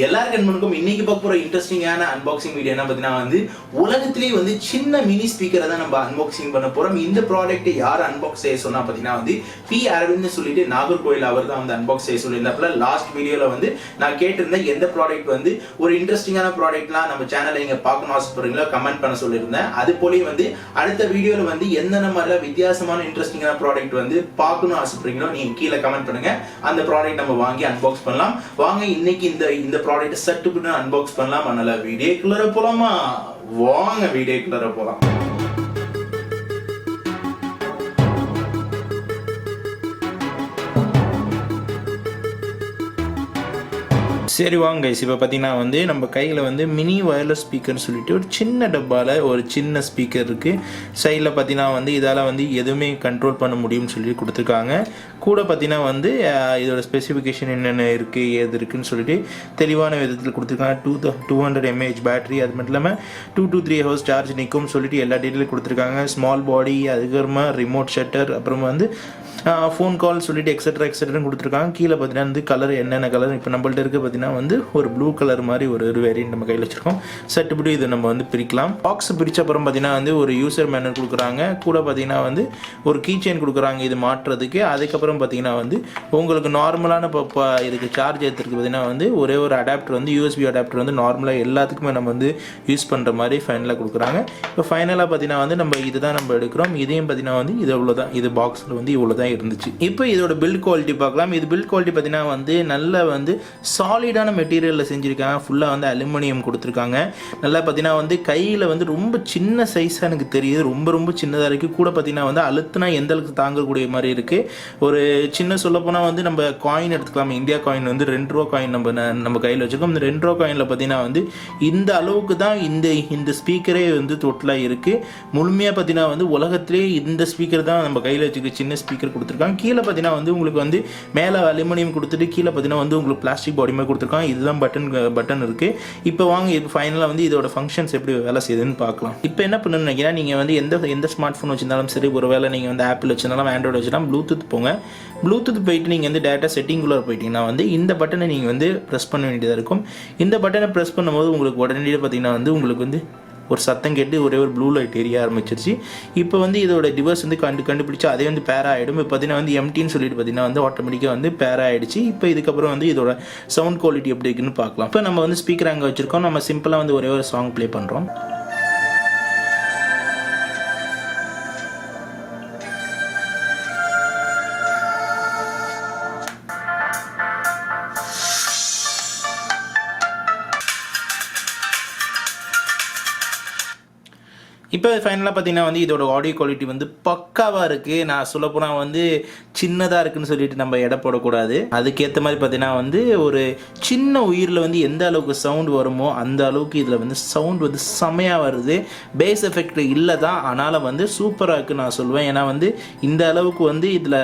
எல்லாருக்கும் இன்னைக்கு பார்க்க போற இன்ட்ரெஸ்டிங்கான அன்பாக்சிங் வீடியோ என்ன பார்த்தீங்கன்னா வந்து உலகத்திலேயே வந்து சின்ன மினி ஸ்பீக்கரை தான் நம்ம அன்பாக்சிங் பண்ண போறோம். இந்த ப்ராடக்ட் யார் அன்பாக்ஸ் செய்ய சொன்னா பார்த்தீங்கன்னா வந்து பி அரவிந்த் சொல்லிட்டு நாகர்கோயில் அவர் தான் வந்து அன்பாக்ஸ் செய்ய சொல்லியிருந்தாப்புல. லாஸ்ட் வீடியோல வந்து நான் கேட்டிருந்தேன் எந்த ப்ராடக்ட் வந்து ஒரு இன்ட்ரெஸ்டிங்கான ப்ராடக்ட்லாம் நம்ம சேனல்ல நீங்க பார்க்கணும் ஆசைப்படுறீங்களோ கமெண்ட் பண்ண சொல்லியிருந்தேன். அது போலயே வந்து அடுத்த வீடியோல வந்து எந்தெந்த மாதிரிலாம் வித்தியாசமான இன்ட்ரெஸ்டிங்கான ப்ராடக்ட் வந்து பார்க்கணும் ஆசைப்படுறீங்களோ நீங்க கீழே கமெண்ட் பண்ணுங்க. அந்த ப்ராடக்ட் நம்ம வாங்கி அன்பாக்ஸ் பண்ணலாம். வாங்க இன்னைக்கு இந்த ப்ராடக்ட் செட் பண்ணி அன்பாக்ஸ் பண்ணலாம். அதனால வீடியோக்குள்ள போலாமா? வாங்க வீடியோக்குள்ள போலாம். சரி வாங்க கைஸ், இப்போ பார்த்தீங்கன்னா வந்து நம்ம கையில் வந்து மினி வயர்லெஸ் ஸ்பீக்கர்னு சொல்லிட்டு ஒரு சின்ன டப்பாவில் ஒரு சின்ன ஸ்பீக்கர் இருக்குது. சைடில் பார்த்தீங்கன்னா வந்து இதால் வந்து எதுவுமே கண்ட்ரோல் பண்ண முடியும்னு சொல்லி கொடுத்துருக்காங்க. கூட பார்த்தீங்கன்னா வந்து இதோட ஸ்பெசிஃபிகேஷன் என்னென்ன இருக்குது ஏது இருக்குதுன்னு சொல்லிட்டு தெளிவான விதத்தில் கொடுத்துருக்காங்க. 200 mAh பேட்டரி, அது மட்டும் இல்லாமல் 2 to 3 hours சார்ஜ் நிற்கும்னு சொல்லிட்டு எல்லா டீட்டெயிலும் கொடுத்துருக்காங்க. ஸ்மால் பாடி, அதுக்கப்புறமா ரிமோட் ஷட்டர், அப்புறமா வந்து ஃபோன் கால் சொல்லிட்டு எக்ஸட்ரான்னு கொடுத்துருக்காங்க. கீழே பார்த்தீங்கன்னா வந்து கலர் என்னென்ன கலர் இப்போ நம்மள்ட்ட இருக்க பார்த்தீங்கன்னா வந்து ஒரு ப்ளூ கலர் மாதிரி ஒரு வேரியன்ட் நம்ம கையில் வச்சிருக்கோம். சட்டுப்படி இதை நம்ம வந்து பிரிக்கலாம். பாக்ஸ் பிரித்த அப்புறம் பார்த்தீங்கன்னா வந்து ஒரு யூசர் மேனுவல் கொடுக்குறாங்க. கூட பார்த்தீங்கன்னா வந்து ஒரு கீ செயின் கொடுக்குறாங்க இது மாட்டுறதுக்கு. அதுக்கப்புறம் பார்த்தீங்கன்னா வந்து உங்களுக்கு நார்மலான இப்போ இதுக்கு சார்ஜ் ஏற்றுறதுக்கு பார்த்தீங்கன்னா வந்து ஒரே ஒரு அடாப்டர் வந்து யூஎஸ்பி அடாப்டர் வந்து நார்மலாக எல்லாத்துக்குமே நம்ம வந்து யூஸ் பண்ணுற மாதிரி ஃபைனலாக கொடுக்குறாங்க. இப்போ ஃபைனலாக பார்த்தீங்கன்னா வந்து நம்ம இதுதான் நம்ம எடுக்கிறோம். இதையும் பார்த்தீங்கன்னா வந்து இது இவ்வளோதான், இது பாக்ஸில் வந்து இவ்வளோ தான் இருந்துச்சு. இப்போ இதோட பில்ட் குவாலிட்டி பார்க்கலாம். இது பில்ட் குவாலிட்டி பார்த்தீங்கன்னா வந்து நல்ல வந்து சாலிடான மெட்டீரியலில் செஞ்சுருக்காங்க. ஃபுல்லாக வந்து அலுமினியம் கொடுத்துருக்காங்க. நல்லா பார்த்தீங்கன்னா வந்து கையில் வந்து ரொம்ப சின்ன சைஸாக எனக்கு தெரியுது, ரொம்ப சின்னதாக இருக்குது. கூட பார்த்தீங்கன்னா வந்து அழுத்தினா எந்த அளவுக்கு தாங்கக்கூடிய மாதிரி இருக்குது. ஒரு சின்ன சொல்லப்போனால் வந்து நம்ம காயின் எடுத்துக்கலாம். இந்தியா காயின் வந்து 2 ரூபா காயின் நம்ம கையில் வச்சுருக்கோம். இந்த 2 ரூபா காயினில் பார்த்தீங்கன்னா வந்து இந்த அளவுக்கு தான் இந்த ஸ்பீக்கரே வந்து டோட்டலாக இருக்குது. முழுமையாக பார்த்தீங்கன்னா வந்து உலகத்திலே இந்த ஸ்பீக்கர் தான் நம்ம கையில் வச்சுருக்க சின்ன ஸ்பீக்கர் கொடுத்துருக்காங்க. கீழே பார்த்தீங்கன்னா வந்து உங்களுக்கு வந்து மேலே அலுமினியம் கொடுத்துட்டு கீழே பார்த்தீங்கன்னா வந்து உங்களுக்கு பிளாஸ்டிக் பாடி மாதிரி கொடுத்துருக்காங்க. இதுதான் பட்டன் இருக்குது. இப்போ வாங்க இப்போ ஃபைனலாக வந்து இதோட ஃபங்க்ஷன்ஸ் எப்படி வேலை செய்யுதுன்னு பார்க்கலாம். இப்போ என்ன பண்ணணும்னு நினைக்கிறேன், நீங்கள் வந்து எந்த ஸ்மார்ட் ஃபோன் வச்சிருந்தாலும் சரி, ஒரு வேளை நீங்கள் வந்து ஆப்பிள் வச்சிருந்தாலும் ஆண்ட்ராய்டு வச்சுருந்தாலும் ப்ளூடூத் போங்க. ப்ளூடூத் போயிட்டு நீங்கள் வந்து டேட்டா செட்டிங்குள்ளே போயிட்டீங்கன்னா வந்து இந்த பட்டனை நீங்கள் வந்து ப்ரெஸ் பண்ண வேண்டியதாக இருக்கும். இந்த பட்டனை ப்ரெஸ் பண்ணும்போது உங்களுக்கு உடனடியாக பார்த்தீங்கன்னா வந்து உங்களுக்கு வந்து ஒரு சத்தம் கேட்டு ஒரே ஒரு ப்ளூ லைட் எரிய ஆரம்பிச்சிருச்சு. இப்போ வந்து இதோட டிவைஸ் வந்து கண்டுபிடிச்சா அதே வந்து பேர் ஆகிடும். இப்போ பார்த்தீங்கன்னா வந்து எம்டின்னு சொல்லிட்டு பார்த்தீங்கன்னா வந்து ஆட்டோமேட்டிக்காக வந்து பேர் ஆகிடுச்சு. இப்போ இதுக்கப்புறம் வந்து இதோட சவுண்ட் குவாலிட்டி எப்படி இருக்குன்னு பார்க்கலாம். இப்போ நம்ம வந்து ஸ்பீக்கர் அங்கே வச்சுருக்கோம். நம்ம சிம்பிளாக வந்து ஒரே ஒரு சாங் ப்ளே பண்ணுறோம். இப்போ ஃபைனலாக பார்த்தீங்கன்னா வந்து இதோட ஆடியோ குவாலிட்டி வந்து பக்காவாக இருக்குது. நான் சொல்லப்போனால் வந்து சின்னதாக இருக்குதுன்னு சொல்லிட்டு நம்ம எடை போடக்கூடாது. அதுக்கேற்ற மாதிரி பார்த்தீங்கன்னா வந்து ஒரு சின்ன உயிரில் வந்து எந்த அளவுக்கு சவுண்ட் வருமோ அந்த அளவுக்கு இதில் வந்து சவுண்ட் வந்து செமையாக வருது. பேஸ் எஃபெக்ட் இல்லை தான், ஆனாலும் வந்து சூப்பராக இருக்குன்னு நான் சொல்லுவேன். ஏன்னா வந்து இந்த அளவுக்கு வந்து இதில்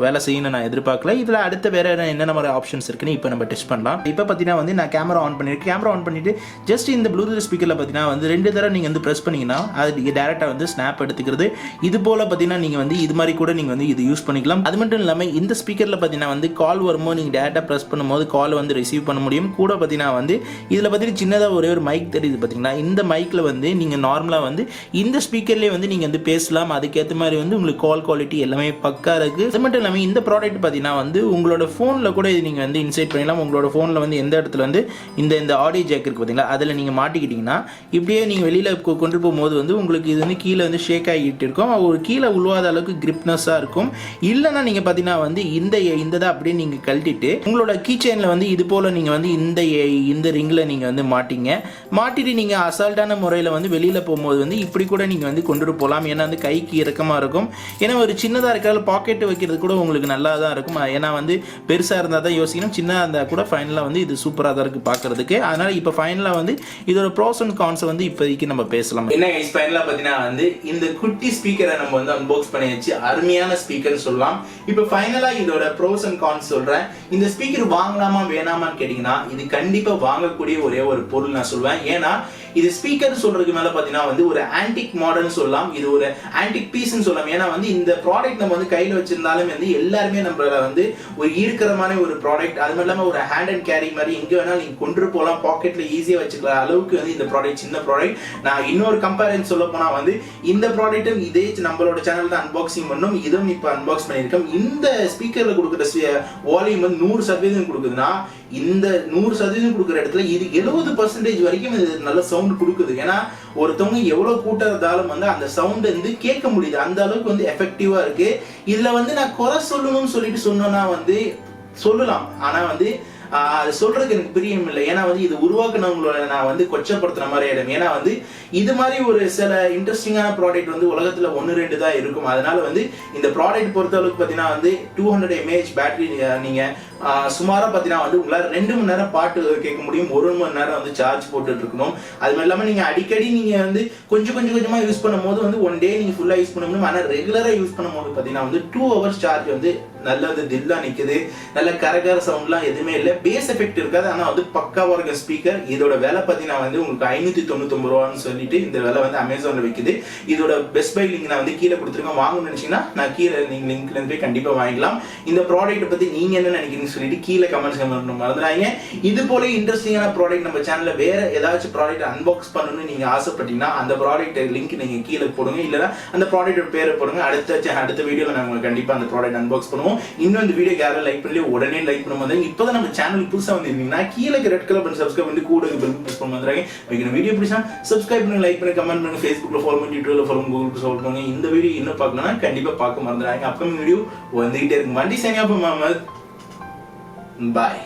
வேலை செய்யணும்னு நான் எதிர்பார்க்கல. இதில் அடுத்த வேறு என்னென்ன மாதிரி ஆப்ஷன்ஸ் இருக்குன்னு இப்போ நம்ம டெஸ்ட் பண்ணலாம். இப்போ பார்த்தீங்கன்னா வந்து நான் கேமரா ஆன் பண்ணியிருக்கேன். கேமரா ஆன் பண்ணிவிட்டு ஜஸ்ட் இந்த ப்ளூடூத் ஸ்பீக்கரில் பார்த்தீங்கன்னா வந்து 2 தடவை நீங்கள் வந்து ப்ரெஸ் பண்ணிங்கன்னா அது டேரெக்டாக வந்து ஸ்னாப் எடுத்துக்கிறது. இது போல் பார்த்தீங்கன்னா நீங்கள் வந்து இது மாதிரி கூட நீங்கள் வந்து இது யூஸ் பண்ணிக்கலாம். அது மட்டும் இல்லாமல் இந்த ஸ்பீக்கரில் பார்த்தீங்கன்னா வந்து கால் வரும்போது நீங்கள் டேரெக்டாக ப்ரெஸ் பண்ணும்போது கால் வந்து ரிசீவ் பண்ண முடியும். கூட பார்த்தீங்கன்னா வந்து இதில் பார்த்தீங்கன்னா சின்னதாக ஒரே ஒரு மைக் தெரியுது பார்த்தீங்கன்னா. இந்த மைக்கில் வந்து நீங்கள் நார்மலாக வந்து இந்த ஸ்பீக்கர்லேயே வந்து நீங்கள் வந்து பேசலாம். அதுக்கேற்ற மாதிரி வந்து உங்களுக்கு கால் குவாலிட்டி எல்லாமே பக்கா இருக்குது. அது மட்டும் இல்லாமல் இந்த ப்ராடக்ட் பார்த்தீங்கன்னா வந்து உங்களோட ஃபோனில் கூட இது நீங்கள் வந்து இன்சைட் பண்ணிடலாம். உங்களோட ஃபோனில் வந்து எந்த இடத்துல வந்து இந்த ஆடியோ ஜாக் இருக்குது பார்த்தீங்களா, அதில் நீங்கள் மாட்டிக்கிட்டிங்கன்னா இப்படியே நீங்கள் வெளியில் கொண்டு போகும்போது வந்து உங்களுக்கு இது வந்து கீழே வந்து ஷேக் ஆகிட்டு இருக்கும். ஒரு கீழே உழுவாத அளவுக்கு கிரிப்னஸாக இருக்கும். இல்லைன்னா நீங்கள் பார்த்தீங்கன்னா வந்து இந்த அப்படியே நீங்கள் கழட்டிட்டு உங்களோட கீ செயினில் வந்து இது போல் நீங்கள் வந்து இந்த ரிங்கில் நீங்கள் வந்து மாட்டிட்டு நீங்கள் அசால்ட்டான முறையில் வந்து வெளியில் போகும்போது வந்து இப்படி கூட நீங்கள் வந்து கொண்டுட்டு போகலாம். ஏன்னா வந்து கைக்கு இறக்கமாக இருக்கும். ஏன்னா ஒரு சின்னதாக இருக்கிற பாக்கெட்டு வைக்கிறது கூட உங்களுக்கு நல்லா தான் இருக்கும். ஏன்னா வந்து பெருசாக இருந்தால் தான் யோசிக்கணும், சின்னதாக இருந்தால் கூட ஃபைனலாக வந்து இது சூப்பராக தான் இருக்குது பார்க்குறதுக்கு. அதனால் இப்போ ஃபைனலாக வந்து இதோட ப்ரோஸ் அண்ட் கான்ஸை வந்து இப்போதைக்கு நம்ம பேசலாம். என்ன ஃபைனலாக பார்த்தீங்கன்னா வந்து இந்த குட்டி ஸ்பீக்கரை நம்ம வந்து அன்பாக்ஸ் பண்ணியாச்சு. அருமையான ஸ்பீக்கர்னு சொல்லலாம். இப்போ ஃபைனலா இதோட ப்ரோஸ் அண்ட் கான்ஸ் சொல்றேன். இந்த ஸ்பீக்கர் வாங்கலாமா வேணாமான்னு கேட்டீங்கன்னா இது கண்டிப்பா வாங்கக்கூடிய ஒரே ஒரு பொருள் நான் சொல்வேன். ஏன்னா இது ஸ்பீக்கர் சொல்றதுக்கு மேல பாத்தீங்கன்னா வந்து ஒரு ஆன்டிக் மாடல்னு சொல்லலாம், இது ஒரு ஆன்டிக் பீஸ்னு சொல்லலாம். ஏன்னா வந்து இந்த ப்ராடக்ட் நம்ம வந்து கையில வச்சிருந்தாலும் வந்து எல்லாருமே நம்மள வந்து ஒரு ஈர்க்கறமான ஒரு ப்ராடக்ட். அது மட்டும் இல்லாம ஒரு ஹேண்ட் அண்ட் கேரி மாதிரி எங்க வேணாலும் நீங்க கொண்டு போகலாம், பாக்கெட்ல ஈஸியா வச்சுக்கலாம் அளவுக்கு வந்து இந்த ப்ராடக்ட் சின்ன ப்ராடக்ட். நான் இன்னொரு கம்பேரிசன் சொல்ல போனா வந்து இந்த ப்ராடக்ட்டும் இதே நம்மளோட சேனல் தான் அன்பாக்சிங் பண்ணோம், இதுவும் இப்ப அன்பாக்ஸ் பண்ணிருக்கோம். இந்த ஸ்பீக்கர்ல கொடுக்குற வால்யூம் வந்து 100% கொடுக்குதுன்னா இந்த 100% கொடுக்குற இடத்துல இது 70% வரைக்கும் நல்ல சவுண்ட் கொடுக்குது. ஏன்னா ஒருத்தவங்க எவ்வளவு கூட்டறதாலும் வந்து அந்த சவுண்ட் வந்து கேட்க முடியுது, அந்த அளவுக்கு வந்து எஃபெக்டிவா இருக்கு. இதுல வந்து நான் குறை சொல்லணும்னு சொல்லிட்டு சொன்னா வந்து சொல்லலாம், ஆனா வந்து அது சொல்றதுக்கு எனக்கு பிரியம் இல்லை. ஏன்னா வந்து இது உருவாக்குனவங்களோட நான் வந்து கொச்சப்படுத்துற மாதிரி ஆயிடும். ஏன்னா வந்து இது மாதிரி ஒரு சில இன்ட்ரெஸ்டிங்கான ப்ராடக்ட் வந்து உலகத்துல 1-2 தான் இருக்கும். அதனால வந்து இந்த ப்ராடக்ட் பொறுத்த அளவுக்கு பாத்தீங்கன்னா வந்து 200 mAh பேட்டரி நீங்க சுமாரா பாத்தீங்கன்னா வந்து உங்களால 2 மணி நேரம் பாட்டு கேட்க முடியும், 1 மணி நேரம் வந்து சார்ஜ் போட்டுட்டு இருக்கணும். அது மாதிரி இல்லாம நீங்க அடிக்கடி நீங்க வந்து கொஞ்சமா யூஸ் பண்ணும் போது வந்து ஒன் டே நீங்க ஃபுல்லா யூஸ் பண்ண முடியும். ஆனா ரெகுலரா யூஸ் பண்ணும் போது பாத்தீங்கன்னா வந்து 2 hours சார்ஜ் வந்து நல்லது தில்லா நிக்குது. நல்ல கரகர சவுண்ட்லாம் எதுவுமே இல்லை, பேஸ் எஃபெக்ட் இருக்காது, ஆனா வந்து பக்காவா இருக்க ஸ்பீக்கர். இதோட விலை பாத்தீங்கன்னா வந்து உங்களுக்கு 599 ரூபான்னு சொல்லிட்டு இந்த விலை வந்து அமேசான்ல விக்குது. இதோட பெஸ்ட் பை லிங்க் நான் வந்து கீழே கொடுத்துருக்கேன், வாங்கணும்னு நினைச்சீங்கன்னா நான் கீழே நீங்க லிங்க்ல இருந்து கண்டிப்பா வாங்கிக்கலாம். இந்த ப்ராடக்ட் பத்தி நீங்க என்ன நினைக்கிறீங்கன்னு சொல்லிட்டு கீழே கமெண்ட்ஸ் பண்ண மறந்துடாதீங்க. இது போல இன்ட்ரெஸ்டிங்கான ப்ராடக்ட் நம்ம சேனல்ல வேற ஏதாச்சும் ப்ராடக்ட் அன்பாக்ஸ் பண்ணணும்னு நீங்க ஆசைப்பட்டீங்கன்னா அந்த ப்ராடக்ட் லிங்க் நீங்க கீழே போடுங்க, இல்லைன்னா அந்த ப்ராடக்டோட பேரை போடுங்க. அடுத்த வீடியோல நாங்க கண்டிப்பா அந்த ப்ராடக்ட் அன்பாக்ஸ் பண்ணுவோம். இன்னும் இந்த வீடியோ யாரும் லைக் பண்ணி உடனே லைக் பண்ணும்போது இப்பதான் நம்ம சேனல் புதுசா வந்திருந்தீங்கன்னா கீழே ரெட் கலர் பண்ணி சப்ஸ்கிரைப் பண்ணி கூட பெல் பிரஸ் பண்ணி வந்துறாங்க. வீடியோ பிடிச்சா சப்ஸ்கிரைப் பண்ணி, லைக் பண்ணி, கமெண்ட் பண்ணி, Facebookல ஃபாலோ பண்ணி, ட்விட்டர்ல ஃபாலோ பண்ணி, கூகுள்ல ஃபாலோ பண்ணுங்க. இந்த வீடியோ இன்னும் பார்க்கணும்னா கண்டிப்பா பார்க்க மறந்துடாதீங்க. அப்கமிங் வீடியோ வந்துகிட்டே இருக்கு. வண்டி சனியா மாமத் பாய்.